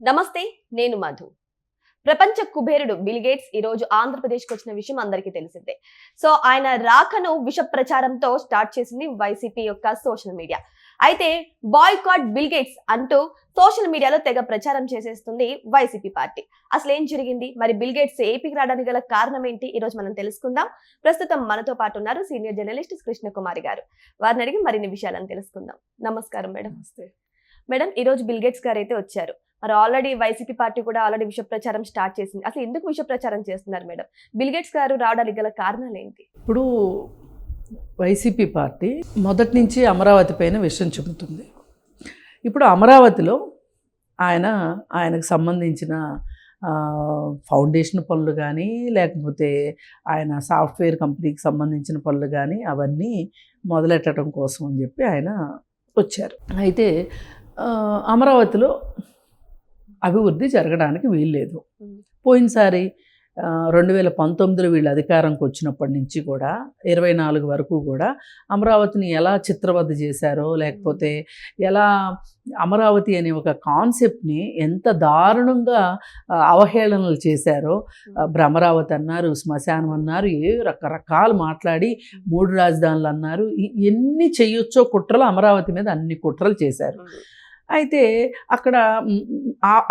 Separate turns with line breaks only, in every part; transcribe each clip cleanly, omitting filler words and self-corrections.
నమస్తే, నేను మధు. ప్రపంచ కుబేరుడు బిల్ గేట్స్ ఈ రోజు ఆంధ్రప్రదేశ్కి వచ్చిన విషయం అందరికీ తెలిసిందే. సో ఆయన రాకను విష ప్రచారంతో స్టార్ట్ చేసింది వైసీపీ యొక్క సోషల్ మీడియా. అయితే బాయ్కాట్ బిల్ గేట్స్ అంటూ సోషల్ మీడియాలో తెగ ప్రచారం చేసేస్తుంది వైసీపీ పార్టీ. అసలు ఏం జరిగింది, మరి బిల్ గేట్స్ ఏపీకి రావడానికి గల కారణం ఏంటి, ఈ రోజు మనం తెలుసుకుందాం. ప్రస్తుతం మనతో పాటు ఉన్నారు సీనియర్ జర్నలిస్ట్ కృష్ణకుమారి గారు. వారిని అడిగి మరిన్ని విషయాలను తెలుసుకుందాం. నమస్కారం మేడం. మేడం, ఈ రోజు బిల్ గేట్స్ గారు అయితే వచ్చారు. మరి ఆల్రెడీ వైసీపీ పార్టీ కూడా ఆల్రెడీ విష ప్రచారం స్టార్ట్ చేసింది. అసలు ఎందుకు విష ప్రచారం చేస్తున్నారు మేడం? బిల్ గేట్స్ గారు రావడానికి గల కారణాలు ఏంటి?
ఇప్పుడు వైసీపీ పార్టీ మొదటి నుంచి అమరావతి పైన విషయం చెబుతుంది. ఇప్పుడు అమరావతిలో ఆయనకు సంబంధించిన ఫౌండేషన్ పనులు కానీ, లేకపోతే ఆయన సాఫ్ట్వేర్ కంపెనీకి సంబంధించిన పనులు కానీ అవన్నీ మొదలెట్టడం కోసం అని చెప్పి ఆయన వచ్చారు. అయితే అమరావతిలో అభివృద్ధి జరగడానికి వీల్లేదు. పోయినసారి 2019లో వీళ్ళు అధికారంకి వచ్చినప్పటి నుంచి కూడా 24 వరకు కూడా అమరావతిని ఎలా చిత్రవధ చేశారో, లేకపోతే ఎలా అమరావతి అనే ఒక కాన్సెప్ట్ని ఎంత దారుణంగా అవహేళనలు చేశారో, భ్రమరావతి అన్నారు, శ్మశానం అన్నారు, రకరకాలు మాట్లాడి 3 రాజధానులు అన్నారు. ఎన్ని చెయ్యొచ్చో కుట్రలు అమరావతి మీద అన్ని కుట్రలు చేశారు. అయితే అక్కడ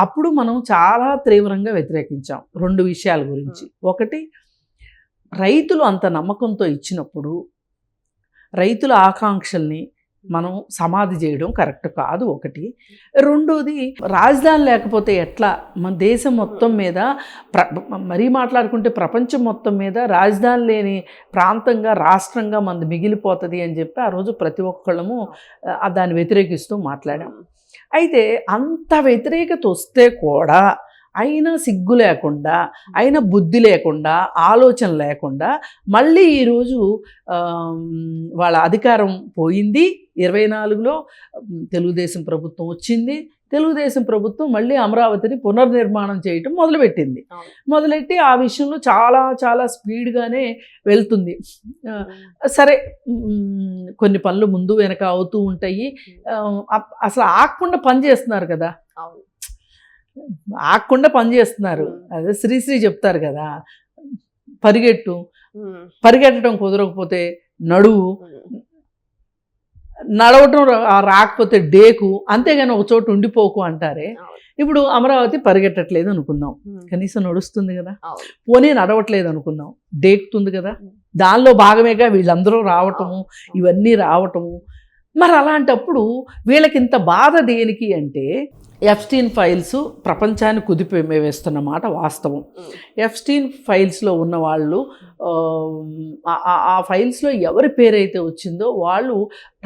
అప్పుడు మనం చాలా తీవ్రంగా వ్యతిరేకించాం 2 విషయాల గురించి. ఒకటి, రైతులు అంత నమ్మకంతో ఇచ్చినప్పుడు రైతుల ఆకాంక్షల్ని మనం సమాధి చేయడం కరెక్ట్ కాదు ఒకటి. రెండోది, రాజధాని లేకపోతే ఎట్లా మన దేశం మొత్తం మీద మరీ మాట్లాడుకుంటే ప్రపంచం మొత్తం మీద రాజధాని లేని ప్రాంతంగా, రాష్ట్రంగా మనది మిగిలిపోతుంది అని చెప్పి ఆ రోజు ప్రతి ఒక్కళ్ళము దాన్ని వ్యతిరేకిస్తూ మాట్లాడాం. అయితే అంత వ్యతిరేకత వస్తే కూడా అయినా సిగ్గు లేకుండా, అయినా బుద్ధి లేకుండా, ఆలోచన లేకుండా మళ్ళీ ఈరోజు వాళ్ళ అధికారం పోయింది. 24లో తెలుగుదేశం ప్రభుత్వం వచ్చింది. తెలుగుదేశం ప్రభుత్వం మళ్ళీ అమరావతిని పునర్నిర్మాణం చేయటం మొదలుపెట్టింది. మొదలెట్టి ఆ విషయంలో చాలా చాలా స్పీడ్గానే వెళ్తుంది. సరే, కొన్ని పనులు ముందు వెనక అవుతూ ఉంటాయి. అసలు ఆగకుండా పని చేస్తున్నారు కదా, ఆగకుండా పని చేస్తున్నారు. అదే శ్రీశ్రీ చెప్తారు కదా, పరిగెట్టడం కుదరకపోతే నడువు, నడవటం రాకపోతే డేకు, అంతేగాని ఒక చోట ఉండిపోకు అంటారే. ఇప్పుడు అమరావతి పరిగెట్టట్లేదు అనుకుందాం, కనీసం నడుస్తుంది కదా. పోనీ నడవట్లేదు అనుకుందాం, డేకుతుంది కదా. దానిలో భాగమేగా వీళ్ళందరూ రావటము, ఇవన్నీ రావటము. మరి అలాంటప్పుడు వీళ్ళకి ఇంత బాధ దేనికి అంటే, ఎఫ్స్టీన్ ఫైల్స్ ప్రపంచాన్ని కుదిపేస్తున్న మాట వాస్తవం. ఎఫ్స్టీన్ ఫైల్స్లో ఉన్న వాళ్ళు, ఆ ఫైల్స్లో ఎవరి పేరైతే వచ్చిందో వాళ్ళు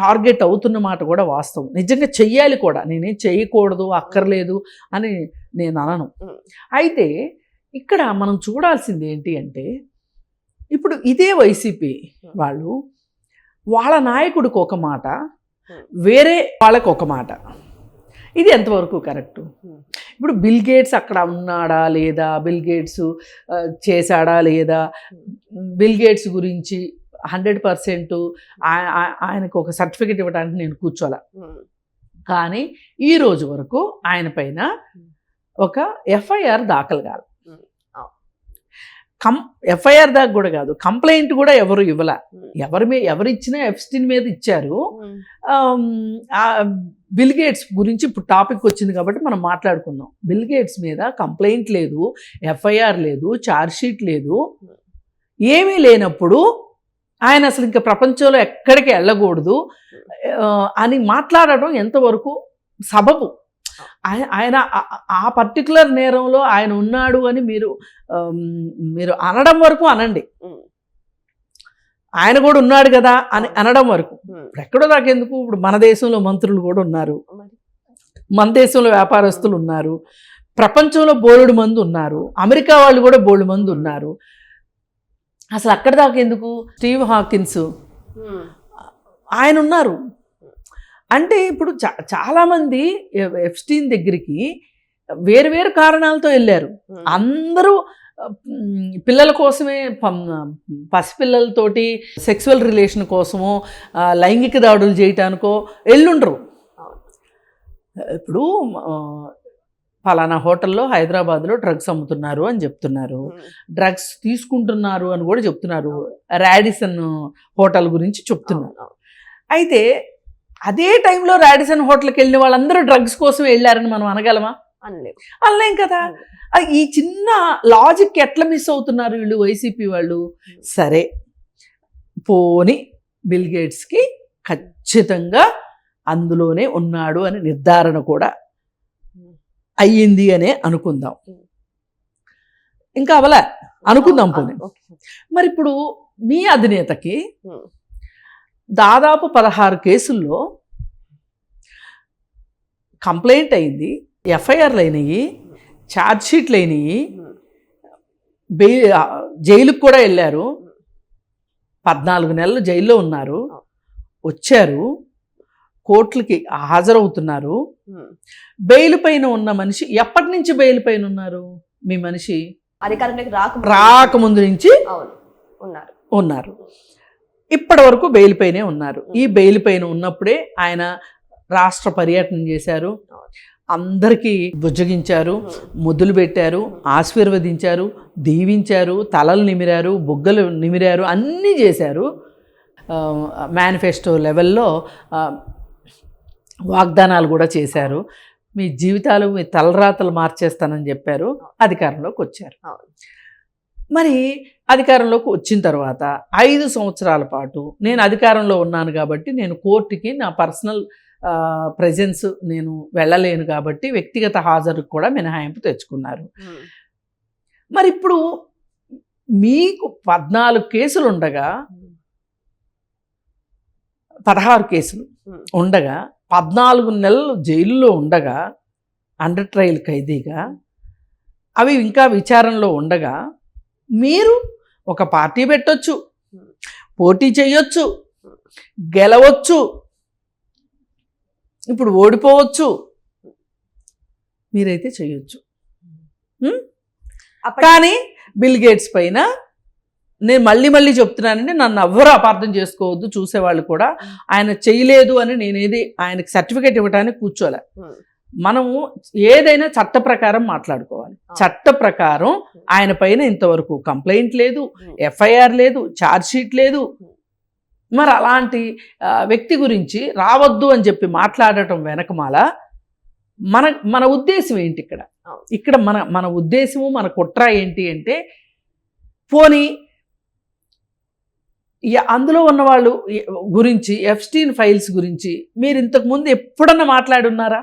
టార్గెట్ అవుతున్న మాట కూడా వాస్తవం. నిజంగా చెయ్యాలి కూడా, నేనేం చేయకూడదు అక్కర్లేదు అని నేను అనను. అయితే ఇక్కడ మనం చూడాల్సింది ఏంటి అంటే, ఇప్పుడు ఇదే వైసీపీ వాళ్ళు వాళ్ళ నాయకుడికి ఒక మాట, వేరే వాళ్ళకి ఒక మాట. ఇది ఎంతవరకు కరెక్టు? ఇప్పుడు బిల్ గేట్స్ అక్కడ ఉన్నాడా లేదా, బిల్ గేట్స్ చేశాడా లేదా, బిల్ గేట్స్ గురించి 100% ఆయనకు ఒక సర్టిఫికెట్ ఇవ్వడానికి నేను కూర్చోాల. కానీ ఈ రోజు వరకు ఆయన పైన ఒక ఎఫ్ఐఆర్ దాఖలు కాదు. ఎఫ్ఐఆర్ దాకా కూడా కాదు, కంప్లైంట్ కూడా ఎవరు ఇవ్వాల. ఎవరు ఇచ్చినా ఎఫ్స్టీన్ మీద ఇచ్చారు. బిల్ గేట్స్ గురించి ఇప్పుడు టాపిక్ వచ్చింది కాబట్టి మనం మాట్లాడుకుందాం. బిల్ గేట్స్ మీద కంప్లైంట్ లేదు, ఎఫ్ఐఆర్ లేదు, ఛార్జ్షీట్ లేదు, ఏమీ లేనప్పుడు ఆయన అసలు ఇంకా ప్రపంచంలో ఎక్కడికి వెళ్ళకూడదు అని మాట్లాడటం ఎంతవరకు సబబు? ఆయన ఆ పర్టికులర్ నేరంలో ఆయన ఉన్నాడు అని మీరు అనడం వరకు అనండి, ఆయన కూడా ఉన్నాడు కదా అని అనడం వరకు. ఇప్పుడు ఎక్కడో దాకెందుకు, ఇప్పుడు మన దేశంలో మంత్రులు కూడా ఉన్నారు, మన దేశంలో వ్యాపారస్తులు ఉన్నారు, ప్రపంచంలో బోలెడు మంది ఉన్నారు, అమెరికా వాళ్ళు కూడా బోలెడు మంది ఉన్నారు. అసలు అక్కడ దాకెందుకు? స్టీవ్ హాకిన్స్ ఆయన ఉన్నారు. అంటే ఇప్పుడు చాలామంది ఎఫ్స్టీన్ దగ్గరికి వేరు కారణాలతో వెళ్ళారు. అందరూ పిల్లల కోసమే, పసిపిల్లలతోటి సెక్సువల్ రిలేషన్ కోసమో, లైంగిక దాడులు చేయటానికో వెళ్ళుండరు. ఇప్పుడు పలానా హోటల్లో హైదరాబాద్లో డ్రగ్స్ అమ్ముతున్నారు అని చెప్తున్నారు, డ్రగ్స్ తీసుకుంటున్నారు అని కూడా చెప్తున్నారు, రాడిసన్ హోటల్ గురించి చెప్తున్నారు. అయితే అదే టైంలో రాడిసన్ హోటల్కి వెళ్ళిన వాళ్ళందరూ డ్రగ్స్ కోసం వెళ్ళారని మనం అనగలమా? అనలేం కదా. ఈ చిన్న లాజిక్ ఎట్లా మిస్ అవుతున్నారు వీళ్ళు వైసీపీ వాళ్ళు? సరే పోని బిల్ గేట్స్కి ఖచ్చితంగా అందులోనే ఉన్నాడు అని నిర్ధారణ కూడా అయ్యింది అనే అనుకుందాం. ఇంకా అవలా అనుకుందాం పోనీ. మరి ఇప్పుడు మీ అధినేతకి దాదాపు 16 కేసుల్లో కంప్లైంట్ అయింది, ఎఫ్ఐఆర్లు అయినాయి, ఛార్జ్షీట్లు అయినాయి, జైలుకు కూడా వెళ్ళారు, 14 నెలలు జైల్లో ఉన్నారు, వచ్చారు, కోర్టులకి హాజరవుతున్నారు. బెయిల్ పైన ఉన్న మనిషి ఎప్పటి నుంచి బెయిల్ పైన ఉన్నారు? మీ మనిషి
అధికారంలోకి
రాకముందు నుంచి ఉన్నారు, ఇప్పటి వరకు బెయిల్ పైనే ఉన్నారు. ఈ బెయిల్ పైన ఉన్నప్పుడే ఆయన రాష్ట్ర పర్యటన చేశారు, అందరికీ బుజ్జగించారు, ముద్దులు పెట్టారు, ఆశీర్వదించారు, దీవించారు, తలలు నిమిరారు, బుగ్గలు నిమిరారు, అన్నీ చేశారు. మేనిఫెస్టో లెవెల్లో వాగ్దానాలు కూడా చేశారు. మీ జీవితాలు, మీ తలరాతలు మార్చేస్తానని చెప్పారు. అధికారంలోకి వచ్చారు. మరి అధికారంలోకి వచ్చిన తర్వాత 5 సంవత్సరాల పాటు నేను అధికారంలో ఉన్నాను కాబట్టి నేను కోర్టుకి నా పర్సనల్ ప్రెజెన్స్ నేను వెళ్ళలేను కాబట్టి వ్యక్తిగత హాజరుకు కూడా మినహాయింపు తెచ్చుకున్నారు. మరి ఇప్పుడు మీకు 14 కేసులు ఉండగా, 16 కేసులు ఉండగా, 14 నెలలు జైలులో ఉండగా, అండర్ ట్రయల్ ఖైదీగా, అవి ఇంకా విచారణలో ఉండగా మీరు ఒక పార్టీ పెట్టొచ్చు, పోటీ చేయొచ్చు, గెలవచ్చు, ఇప్పుడు ఓడిపోవచ్చు, మీరైతే చేయొచ్చు. కానీ బిల్ గేట్స్ పైన నేను మళ్ళీ చెప్తున్నానండి, నన్ను ఎవ్వరూ అపార్థం చేసుకోవద్దు, చూసేవాళ్ళు కూడా. ఆయన చేయలేదు అని నేనేది ఆయనకి సర్టిఫికేట్ ఇవ్వడానికి కూర్చోలే. మనము ఏదైనా చట్ట ప్రకారం మాట్లాడుకోవాలి. చట్ట ప్రకారం ఆయన పైన ఇంతవరకు కంప్లైంట్ లేదు, ఎఫ్ఐఆర్ లేదు, ఛార్జ్షీట్ లేదు. మరి అలాంటి వ్యక్తి గురించి రావద్దు అని చెప్పి మాట్లాడటం వెనకమాల మన ఉద్దేశం ఏంటి? ఇక్కడ మన ఉద్దేశము, మన కుట్ర ఏంటి అంటే, పోనీ అందులో ఉన్న వాళ్ళు గురించి, ఎఫ్స్టీన్ ఫైల్స్ గురించి మీరు ఇంతకుముందు ఎప్పుడన్నా మాట్లాడున్నారా?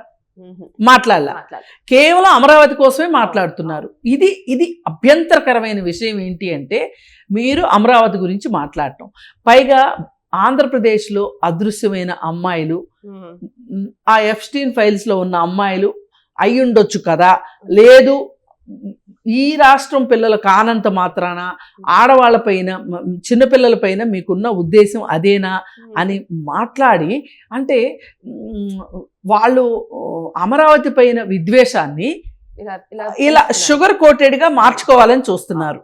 మాట్లాడలా. కేవలం అమరావతి కోసమే మాట్లాడుతున్నారు. ఇది అభ్యంతరకరమైన విషయం. ఏంటి అంటే, మీరు అమరావతి గురించి మాట్లాడటం, పైగా ఆంధ్రప్రదేశ్లో అదృశ్యమైన అమ్మాయిలు, ఆ ఎఫ్స్టీన్ ఫైల్స్లో ఉన్న అమ్మాయిలు అయ్యుండొచ్చు కదా, లేదు ఈ రాష్ట్రం పిల్లలు కానంత మాత్రాన ఆడవాళ్ళపైన, చిన్నపిల్లలపైన మీకున్న ఉద్దేశం అదేనా అని మాట్లాడి, అంటే వాళ్ళు అమరావతి పైన విద్వేషాన్ని ఇలా షుగర్ కోటెడ్గా మార్చుకోవాలని చూస్తున్నారు.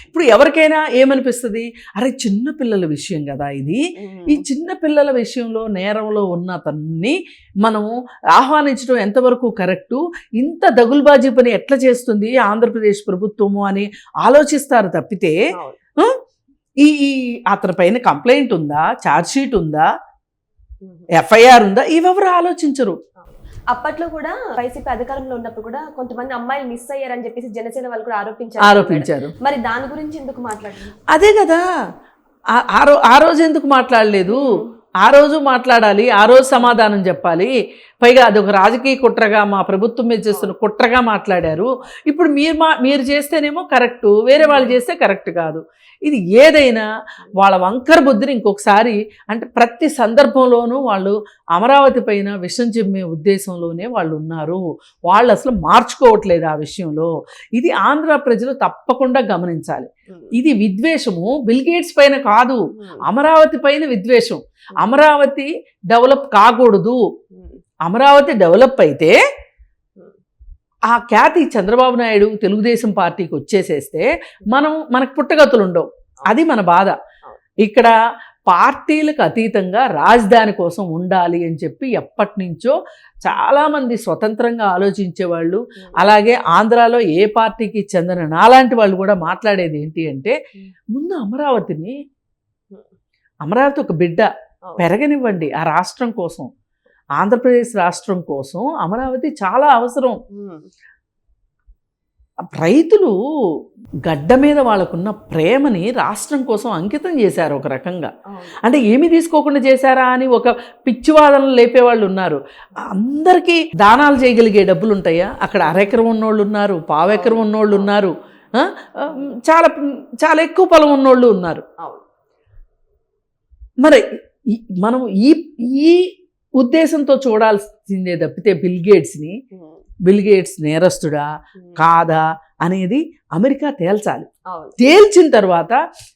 ఇప్పుడు ఎవరికైనా ఏమనిపిస్తుంది, అరే చిన్నపిల్లల విషయం కదా ఇది, ఈ చిన్నపిల్లల విషయంలో నేరంలో ఉన్న అతన్ని మనం ఆహ్వానించడం ఎంతవరకు కరెక్టు, ఇంత దగులుబాజీ పని ఎట్లా చేస్తుంది ఆంధ్రప్రదేశ్ ప్రభుత్వము అని ఆలోచిస్తారు తప్పితే, ఈ అతని పైన కంప్లైంట్ ఉందా, ఛార్జ్షీట్ ఉందా, ఎఫ్ఐఆర్ ఉందా, ఇవెవరు ఆలోచించరు.
అప్పట్లో కూడా వైసీపీ అధికారంలో ఉన్నప్పుడు కూడా కొంతమంది అమ్మాయిలు మిస్ అయ్యారని చెప్పేసి జనసేన వాళ్ళు కూడా ఆరోపించారు. మరి దాని గురించి ఎందుకు మాట్లాడారు?
అదే కదా, ఆ రోజు ఎందుకు మాట్లాడలేదు? ఆ రోజు మాట్లాడాలి, ఆ రోజు సమాధానం చెప్పాలి. పైగా అదొక రాజకీయ కుట్రగా, మా ప్రభుత్వం మీద చేస్తున్న కుట్రగా మాట్లాడారు. ఇప్పుడు మీరు చేస్తేనేమో కరెక్టు, వేరే వాళ్ళు చేస్తే కరెక్ట్ కాదు. ఇది ఏదైనా వాళ్ళ వంకర బుద్ధిని ఇంకొకసారి, అంటే ప్రతి సందర్భంలోనూ వాళ్ళు అమరావతి పైన విషం చిమ్మే ఉద్దేశంలోనే వాళ్ళు ఉన్నారు. వాళ్ళు అసలు మార్చుకోవట్లేదు ఆ విషయంలో. ఇది ఆంధ్ర ప్రజలు తప్పకుండా గమనించాలి. ఇది విద్వేషము బిల్ గేట్స్ పైన కాదు, అమరావతి పైన విద్వేషం. అమరావతి డెవలప్ కాకూడదు. అమరావతి డెవలప్ అయితే ఆ ఖ్యాతి చంద్రబాబు నాయుడు తెలుగుదేశం పార్టీకి వచ్చేసేస్తే మనకు పుట్టగతులు ఉండవు. అది మన బాధ. ఇక్కడ పార్టీలకు అతీతంగా రాజధాని కోసం ఉండాలి అని చెప్పి ఎప్పటి నుంచో చాలామంది స్వతంత్రంగా ఆలోచించే వాళ్ళు, అలాగే ఆంధ్రాలో ఏ పార్టీకి చెందిన నాలాంటి వాళ్ళు కూడా మాట్లాడేది ఏంటి అంటే, ముందు అమరావతి ఒక బిడ్డ, పెరగనివ్వండి ఆ రాష్ట్రం కోసం, ఆంధ్రప్రదేశ్ రాష్ట్రం కోసం అమరావతి చాలా అవసరం. రైతులు గడ్డ మీద వాళ్ళకున్న ప్రేమని రాష్ట్రం కోసం అంకితం చేశారు ఒక రకంగా. అంటే ఏమి తీసుకోకుండా చేశారా అని ఒక పిచ్చివాదనలు లేపేవాళ్ళు ఉన్నారు. అందరికీ దానాలు చేయగలిగే డబ్బులు ఉంటాయా? అక్కడ అరెకరం ఉన్నోళ్ళు ఉన్నారు, పావెకరం ఉన్నోళ్ళు ఉన్నారు, చాలా చాలా ఎక్కువ పొలం ఉన్నోళ్ళు ఉన్నారు. మరి మనం ఈ ఉద్దేశంతో చూడాల్సిందే తప్పితే బిల్ గేట్స్ నేరస్తుడా కాదా అనేది అమెరికా తేల్చాలి. తేల్చిన తర్వాత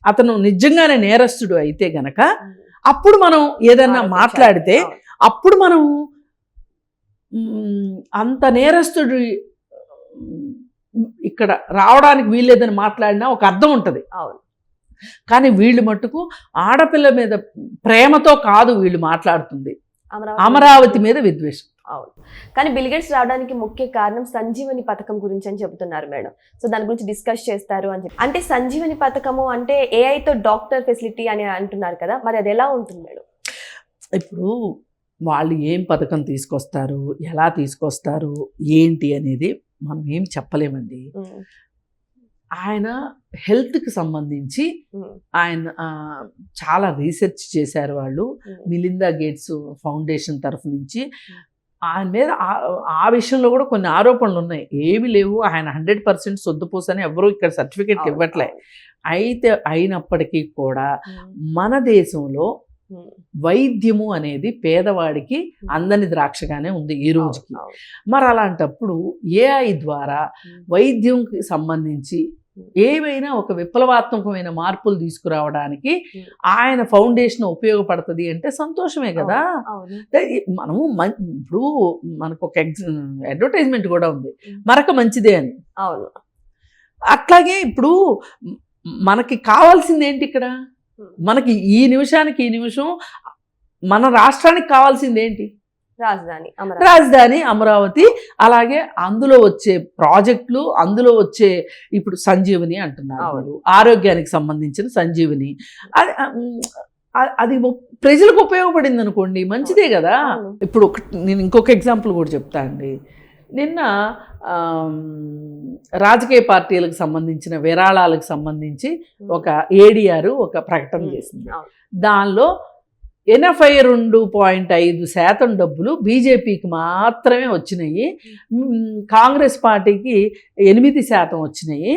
అతను నిజంగానే నేరస్తుడు అయితే గనక అప్పుడు మనం ఏదన్నా మాట్లాడితే, అప్పుడు మనం అంత నేరస్తుడు ఇక్కడ రావడానికి వీల్లేదని మాట్లాడినా ఒక అర్థం ఉంటుంది. కానీ వీళ్ళు మట్టుకు ఆడపిల్ల మీద ప్రేమతో కాదు వీళ్ళు మాట్లాడుతుంది, అమరావతి మీద విద్వేషం.
అవును. కానీ బిల్ గేట్స్ రావడానికి ముఖ్య కారణం సంజీవని పథకం గురించి అని చెబుతున్నారు మేడం. సో దాని గురించి డిస్కస్ చేస్తారు అని చెప్పి. అంటే సంజీవని పథకము అంటే ఏఐతో డాక్టర్ ఫెసిలిటీ అని అంటున్నారు కదా, మరి అది ఎలా ఉంటుంది మేడం?
ఇప్పుడు వాళ్ళు ఏం పథకం తీసుకొస్తారు, ఎలా తీసుకొస్తారు, ఏంటి అనేది మనం ఏం చెప్పలేమండి. ఆయన హెల్త్కి సంబంధించి ఆయన చాలా రీసెర్చ్ చేశారు వాళ్ళు. మిలిందా గేట్స్ ఫౌండేషన్ తరఫు నుంచి ఆయన మీద ఆ విషయంలో కూడా కొన్ని ఆరోపణలు ఉన్నాయి. ఏమి లేవు, ఆయన 100% సొద్దుపూసని ఎవరు ఇక్కడ సర్టిఫికేట్ ఇవ్వట్లే. అయితే అయినప్పటికీ కూడా మన దేశంలో వైద్యము అనేది పేదవాడికి అందని ద్రాక్షగానే ఉంది ఈ రోజుకి. మరి అలాంటప్పుడు ఏఐ ద్వారా వైద్యంకి సంబంధించి ఏవైనా ఒక విప్లవాత్మకమైన మార్పులు తీసుకురావడానికి ఆయన ఫౌండేషన్ ఉపయోగపడుతుంది అంటే సంతోషమే కదా. మనము ఇప్పుడు మనకు ఒక అడ్వర్టైజ్మెంట్ కూడా ఉంది, మరొక మంచిదే అని. అట్లాగే ఇప్పుడు మనకి కావాల్సింది ఏంటి ఇక్కడ, మనకి ఈ నిమిషం మన రాష్ట్రానికి కావాల్సింది ఏంటి? రాజధాని అమరావతి. అలాగే అందులో వచ్చే ప్రాజెక్టులు, అందులో వచ్చే ఇప్పుడు సంజీవని అంటున్నారు, ఆరోగ్యానికి సంబంధించిన సంజీవని, అది ప్రజలకు ఉపయోగపడింది అనుకోండి, మంచిదే కదా. ఇప్పుడు నేను ఇంకొక ఎగ్జాంపుల్ కూడా చెప్తా అండి. నిన్న రాజకీయ పార్టీలకు సంబంధించిన విరాళాలకు సంబంధించి ఒక ఏడీఆర్ ఒక ప్రకటన చేసింది. దానిలో 82.5% డబ్బులు బీజేపీకి మాత్రమే వచ్చినాయి, కాంగ్రెస్ పార్టీకి 8% వచ్చినాయి,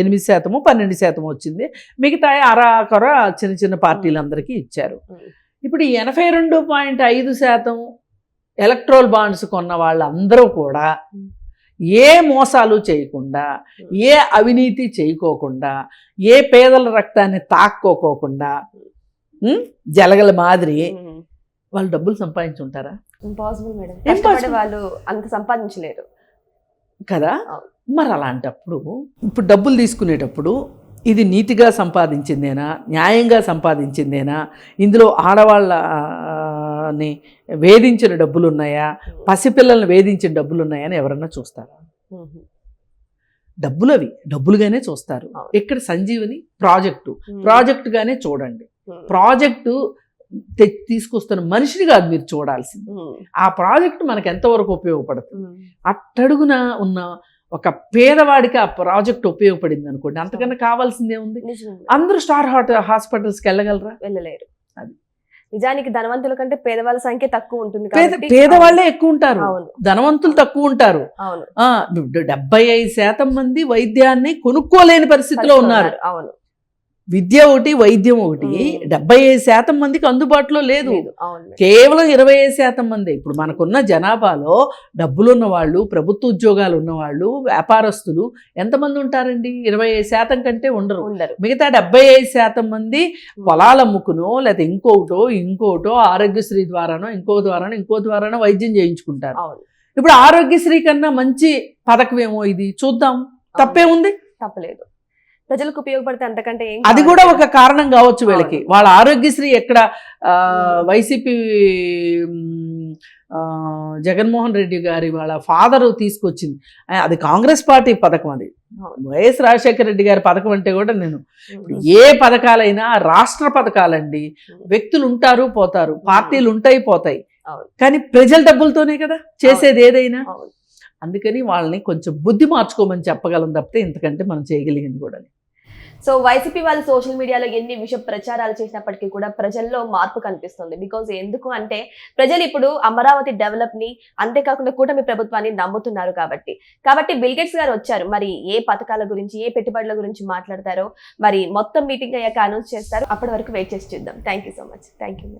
8%, 12% వచ్చింది, మిగతా అరాకొర చిన్న చిన్న పార్టీలందరికీ ఇచ్చారు. ఇప్పుడు ఈ 82.5% ఎలక్ట్రోల్ బాండ్స్ కొన్న వాళ్ళందరూ కూడా ఏ మోసాలు చేయకుండా, ఏ అవినీతి చేయకోకుండా, ఏ పేదల రక్తాన్ని తాక్కోకుండా జలగల మాదిరి వాళ్ళు డబ్బులు సంపాదించుంటారా?
Impossible madam. కష్టపడే వాళ్ళు అంత సంపాదించలేరు
కదా. మరి అలాంటప్పుడు ఇప్పుడు డబ్బులు తీసుకునేటప్పుడు ఇది నీతిగా సంపాదించిందేనా, న్యాయంగా సంపాదించిందేనా, ఇందులో ఆడవాళ్ళని వేధించిన డబ్బులు ఉన్నాయా, పసిపిల్లల్ని వేధించిన డబ్బులు ఉన్నాయా అని ఎవరన్నా చూస్తారా? డబ్బులుగానే చూస్తారు. ఇక్కడ సంజీవని ప్రాజెక్టుగానే చూడండి. ప్రాజెక్టు తీసుకొస్తున్న మనిషిని కాదు మీరు చూడాల్సింది, ఆ ప్రాజెక్టు మనకు ఎంతవరకు ఉపయోగపడుతుంది. అట్టడుగున ఉన్న ఒక పేదవాడికి ఆ ప్రాజెక్ట్ ఉపయోగపడింది అనుకోండి, అంతకన్నా కావాల్సిందే ఉంది. అందరూ స్టార్ హాస్పిటల్స్కి వెళ్ళగలరా? వెళ్ళలేరు. అది
నిజానికి ధనవంతుల కంటే పేదవాళ్ళ సంఖ్య తక్కువ ఉంటుంది.
పేదవాళ్లే ఎక్కువ ఉంటారు, ధనవంతులు తక్కువ ఉంటారు. 75% మంది వైద్యాన్ని కొనుక్కోలేని పరిస్థితిలో ఉన్నారు. విద్య ఒకటి, వైద్యం ఒకటి 75% మందికి అందుబాటులో లేదు. కేవలం 25% మంది. ఇప్పుడు మనకున్న జనాభాలో డబ్బులున్న వాళ్ళు, ప్రభుత్వ ఉద్యోగాలు ఉన్నవాళ్ళు, వ్యాపారస్తులు ఎంతమంది ఉంటారండి? 25% కంటే ఉండరు. మిగతా 75% మంది పొలాలు అమ్ముకునో లేకపోతే ఇంకోటో ఆరోగ్యశ్రీ ద్వారానో ఇంకో ద్వారానో వైద్యం చేయించుకుంటారు. ఇప్పుడు ఆరోగ్యశ్రీ కన్నా మంచి పథకం ఏమో ఇది, చూద్దాం, తప్పే ఉంది?
తప్పలేదు. ప్రజలకు ఉపయోగపడితే అంతకంటే
అది కూడా ఒక కారణం కావచ్చు వీళ్ళకి. వాళ్ళ ఆరోగ్యశ్రీ ఎక్కడ వైసీపీ జగన్మోహన్ రెడ్డి గారి వాళ్ళ ఫాదరు తీసుకొచ్చింది. అది కాంగ్రెస్ పార్టీ పథకం. అది
అవును.
వైఎస్ రాజశేఖర రెడ్డి గారి పథకం అంటే కూడా నేను ఏ పథకాలైనా రాష్ట్ర పథకాలండి. వ్యక్తులు ఉంటారు పోతారు, పార్టీలు ఉంటాయి పోతాయి,
అవును.
కానీ ప్రజల డబ్బులతోనే కదా చేసేది ఏదైనా.
అవును.
అందుకని వాళ్ళని కొంచెం బుద్ధి మార్చుకోమని చెప్పగలం తప్పితే ఇంతకంటే మనం చేయగలిగింది కూడా లేదు.
సో వైసీపీ వాళ్ళు సోషల్ మీడియాలో ఎన్ని విష ప్రచారాలు చేసినప్పటికీ కూడా ప్రజల్లో మార్పు కనిపిస్తుంది. బికాజ్ ఎందుకు అంటే ప్రజలు ఇప్పుడు అమరావతి డెవలప్ ని, అంతేకాకుండా కూటమి ప్రభుత్వాన్ని నమ్ముతున్నారు కాబట్టి బిల్ గేట్స్ గారు వచ్చారు. మరి ఏ పథకాల గురించి, ఏ పెట్టుబడుల గురించి మాట్లాడతారో మరి మొత్తం మీటింగ్ అయ్యాక అనౌన్స్ చేస్తారు. అప్పటి వరకు వెయిట్ చేసి చూద్దాం. Thank you so much. Thank you.